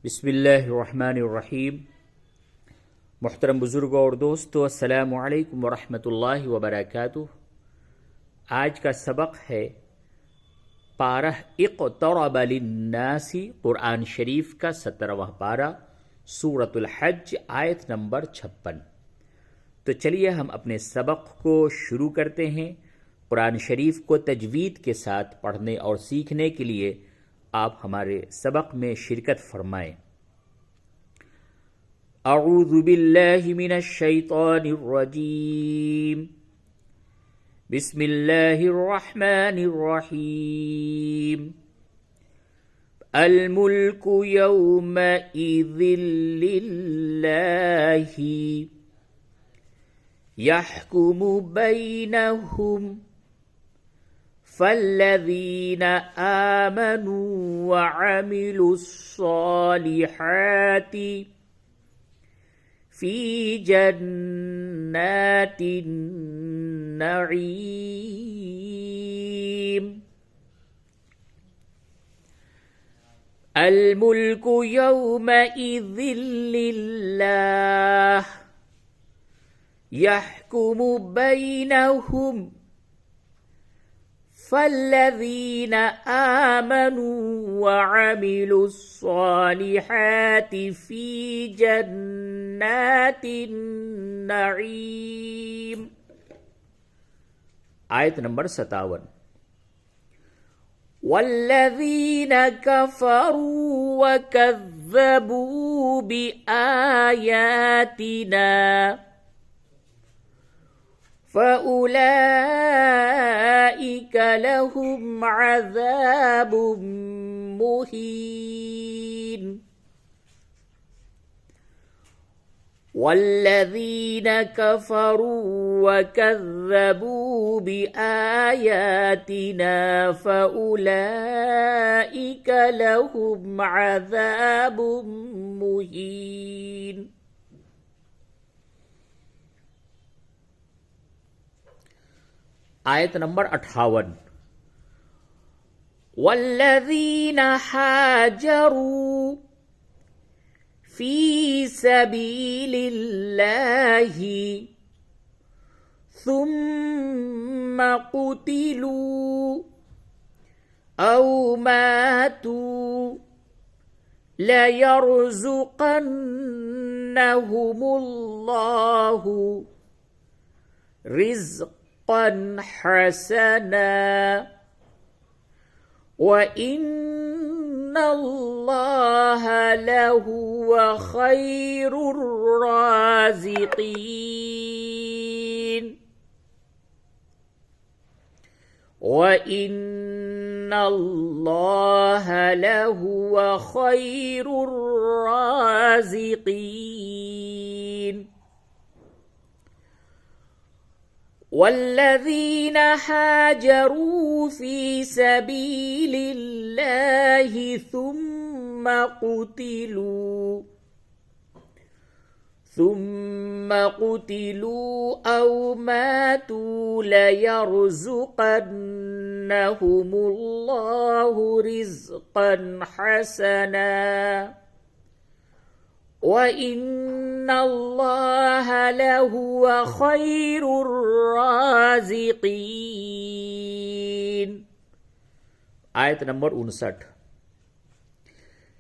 बिस्मिल्लाहिर्रहमानिर्रहीम। मुहतरम बुज़ुर्गों और दोस्तों, अस्सलामु अलैकुम वरहमतुल्लाहि वबरकातुह। आज का सबक है पारह इक़्तरब लिन्नासी, कुरान शरीफ का 17वां पारा, सूरतुल हज, आयत नंबर 56। तो चलिए हम अपने सबक को शुरू करते हैं। कुरान शरीफ को तजवीद के साथ पढ़ने और सीखने के लिए आप हमारे सबक में शिरकत फरमाएं। अऊज़ु बिल्लाहि मिनश शैतानिर रजीम। बिस्मिल्लाहिर रहमानिर रहीम। अल मुल्कु यौमा इज़िल लिल्लाहि यहकुमु बैनहुम फल्लज़ीना आमनू वअमिलुस्सॉलिहाति फ़ी जन्नातिन नईम। अल मुल्कु यौमइज़िन लिल्लाह यहकुमु बैनहुम फल्लज़ीना आमनू वअमिलुस्सॉलिहाति फ़ी जन्नातिन नईम। आयत नंबर 57। वल्लज़ीना कफ़रू वकज़्ज़बू बिआयातिना फ़उलाइक लहुम अज़ाबुम मुहीन। वल्लज़ीना कफ़रू वकज़्ज़बू बिआयातिना फ़उलाइक लहुम अज़ाबुम मुहीन। आयत नंबर 58। वल्लज़ीना हाजरू फ़ी सबीलिल्लाहि सुम्म क़ुतिलू औ मातू लयरज़ुक़न्नहुमुल्लाहु रिज़्क़न हसना व इन्नल्लाह लहुव खैरुर राज़िक़ीन व इन्नल्लाह लहुव खैरुर राज़िक़ीन। वल्लज़ीना हाजरू फ़ी सबीलिल्लाहि सुम्म क़ुतिलू औ मातू लयरज़ुक़न्नहुमुल्लाहु रिज़्क़न हसना व इन्नल्लाह लहुव खैरुर राज़िक़ीन। आयत नंबर 59।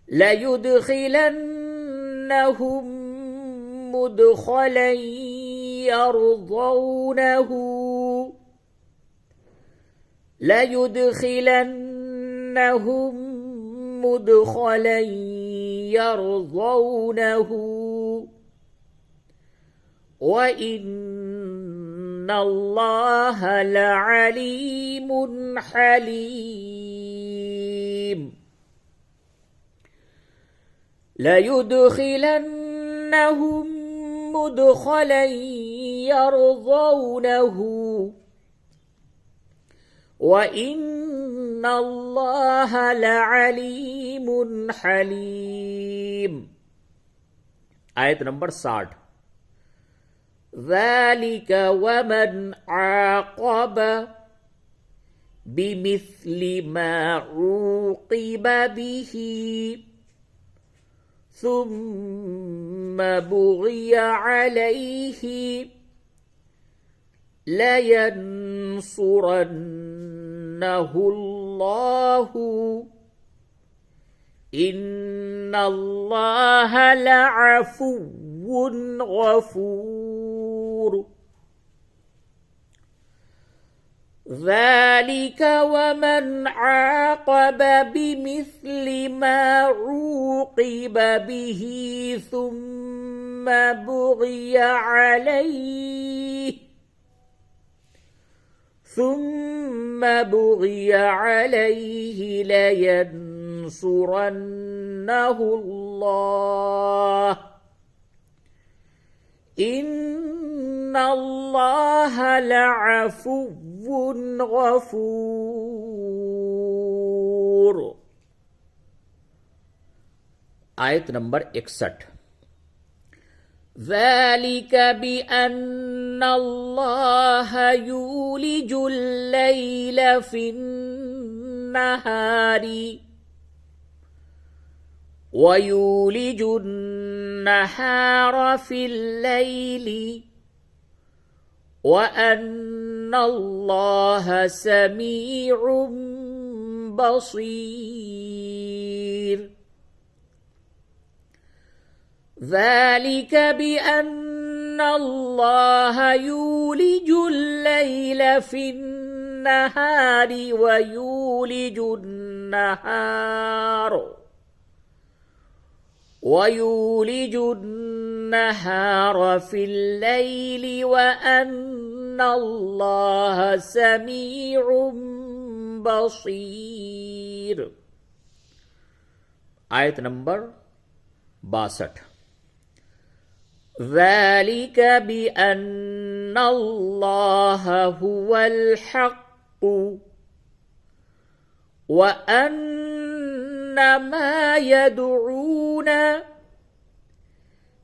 लयुदखिलन्नहुम मुदखलन यरज़ौनहु लयुदखिलन्नहुम मुदखलन यरज़ौनहु व इन्नल्लाह लअलीमुन हलीम। लयुदखिलन्नहुम मुदखलन यरज़ौनहु व इन्नल्लाह लअलीमुन हलीम। आयत नंबर 60। ज़ालिक वमन आक़ब बिमिस्लि मा ऊक़िब बिही ثم بغي عليه لينصرنه الله إن الله لعفو غفور. ذلك ومن عاقب بمثل ما عوقب به ثم بغي عليه لينصرنه الله إن الله لعفو غفور. आयत नंबर 61। ذلك بأن الله يولج الليل في النهار ويولج النهار في الليل وأن الله سميع بصير. ذلك بأن الله يولج الليل في النهار ويولج النهار في الليل وأن الله سميع بصير. आयत नंबर 62। ذلك بأن الله هو الحق وأن ما يدعون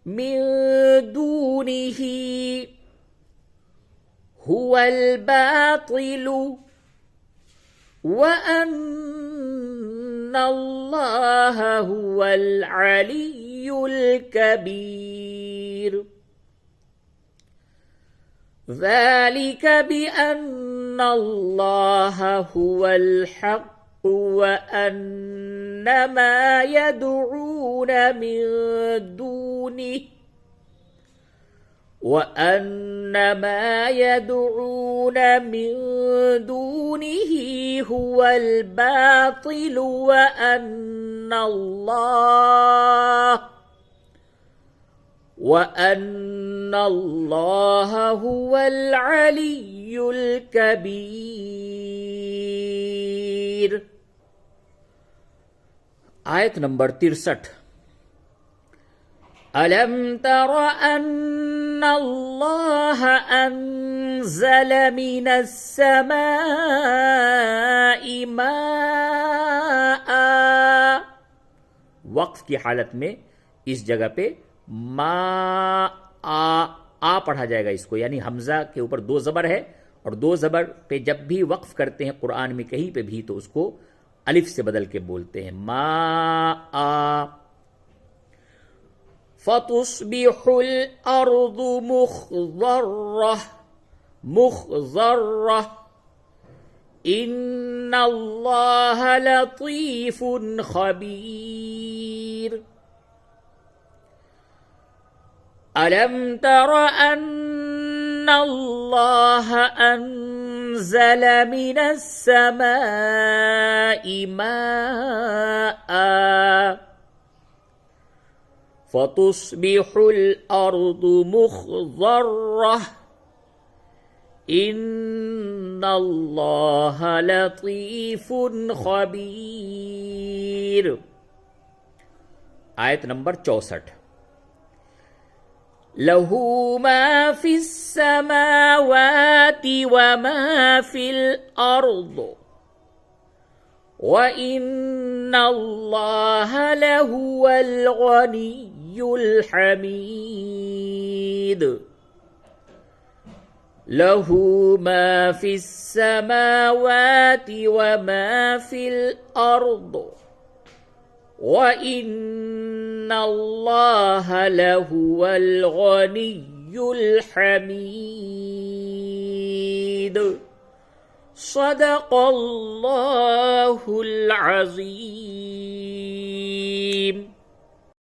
من دونه هو الباطل وأن الله هو العلي الكبير. ذلك بأن الله هو الحق وأن ما يدعون من دونه هو الباطل وأن الله هو العلي الكبير. आयत नंबर 63। ألم تر أن الله أنزل من السماء ماء। वक्फ की हालत में इस जगह पे मा आ पढ़ा जाएगा इसको, यानी हमजा के ऊपर 2 ज़बर है और 2 ज़बर पे जब भी वक्फ करते हैं कुरान में कहीं पे भी तो उसको अलिफ से बदल के बोलते हैं मा आ। फतुस्बिहुल अर्दु मुखज़र्रह इन्नल्लाह लतीफुन खबीर। अलम तर अन्नल्लाह أنزل من السماء ماء فتصبح الأرض مخضرة إن الله لطيف خبير. आयत नंबर 64। लहू मा फिस्समावाति वमा फिल अर्द व इन्नल्लाह लहुवल गनियुल हमीद। लहू मा फिस्समावाति वमा फिल अर्द व इन्नल्लाह الله لهو الغني الحميد. صدق الله العظيم.